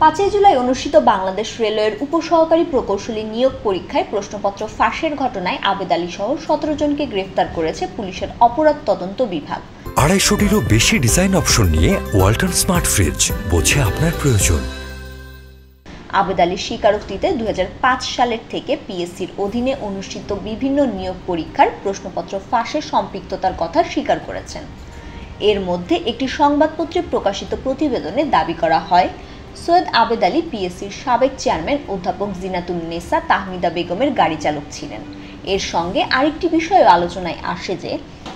5 জুলাই অনুষ্ঠিত বাংলাদেশ রেলওয়ের উপসহকারী প্রকৌশলী নিয়োগ পরীক্ষায় প্রশ্নপত্র ফাঁসের ঘটনায় আবেদ আলী সহ 17 জনকে গ্রেফতার করেছে পুলিশের অপরাধ তদন্ত বিভাগ। 250-টিরও বেশি ডিজাইন অপশন নিয়ে ওয়ালটন স্মার্ট ফ্রিজ, বোঝে আপনার প্রয়োজন। আবেদ আলীর স্বীকারোক্তিতে 2005 সালের থেকে পিএসসির অধীনে অনুষ্ঠিত বিভিন্ন নিয়োগ পরীক্ষার প্রশ্নপত্র ফাঁসে সম্পৃক্ততার কথা স্বীকার করেছেন। এর মধ্যে একটি সংবাদপত্রে প্রকাশিত প্রতিবেদনে দাবি করা হয়, সৈয়দ আবেদ আলী পিএসসির সাবেক চেয়ারম্যান অধ্যাপক জিনাতুন্নেসা তাহমিদা বেগমের গাড়ি চালক ছিলেন। এর সঙ্গে আরেকটি বিষয়ও আলোচনায় আসে যে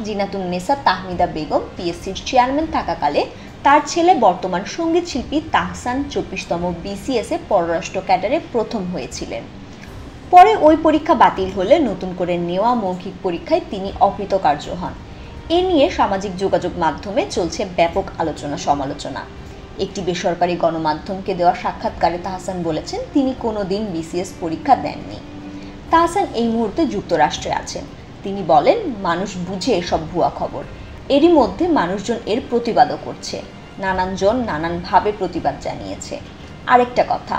জিনাতুন্নেসা তাহমিদা বেগম পিএসসির চেয়ারম্যান থাকাকালে তার ছেলে বর্তমান সঙ্গীত শিল্পী তাহসান 24তম বিসিএস এ পররাষ্ট্র ক্যাডারে প্রথম হয়েছিলেন। পরে ওই পরীক্ষা বাতিল হলে নতুন করে নেওয়া মৌখিক পরীক্ষায় তিনি অকৃতকার্য হন। এ নিয়ে সামাজিক যোগাযোগ মাধ্যমে চলছে ব্যাপক আলোচনা সমালোচনা। একটি বেসরকারি গণমাধ্যমকে দেওয়া সাক্ষাৎকারে তাহসান বলেছেন তিনি কোনোদিন বিসিএস পরীক্ষা দেননি। তাহসান এই মুহূর্তে যুক্তরাষ্ট্রে আছেন। তিনি বলেন, মানুষ বুঝে এসব ভুয়া খবর। এরই মধ্যে মানুষজন এর প্রতিবাদও করছে, নানানজন নানানভাবে প্রতিবাদ জানিয়েছে। আরেকটা কথা,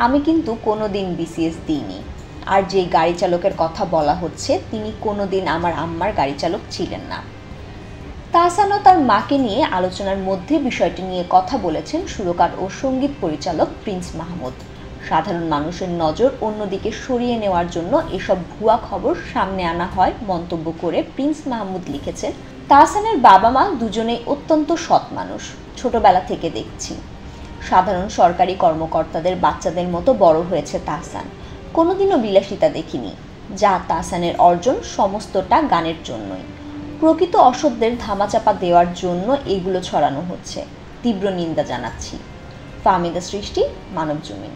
আমি কিন্তু কোনোদিন বিসিএস দিইনি। আর যেই গাড়ি চালকের কথা বলা হচ্ছে তিনি কোনোদিন আমার আম্মার গাড়ি চালক ছিলেন না। তাহসানও তার মাকে নিয়ে আলোচনার মধ্যে বিষয়টি নিয়ে কথা বলেছেন সুরকার ও সঙ্গীত পরিচালক প্রিন্স মাহমুদ। সাধারণ মানুষের নজর অন্যদিকে সরিয়ে নেওয়ার জন্য এসব ভুয়া খবর সামনে আনা হয় মন্তব্য করে প্রিন্স মাহমুদ লিখেছেন, তাহসানের বাবা মা দুজনেই অত্যন্ত সৎ মানুষ। ছোটবেলা থেকে দেখছি সাধারণ সরকারি কর্মকর্তাদের বাচ্চাদের মতো বড় হয়েছে তাহসান। কোনোদিনও বিলাসিতা দেখিনি। যা তাহসানের অর্জন সমস্তটা গানের জন্যই। প্রকৃত অসৎদের ধামাচাপা দেওয়ার জন্য এগুলো ছড়ানো হচ্ছে। তীব্র নিন্দা জানাচ্ছি। ফাহমিদা সৃষ্টি, মানব জমিন।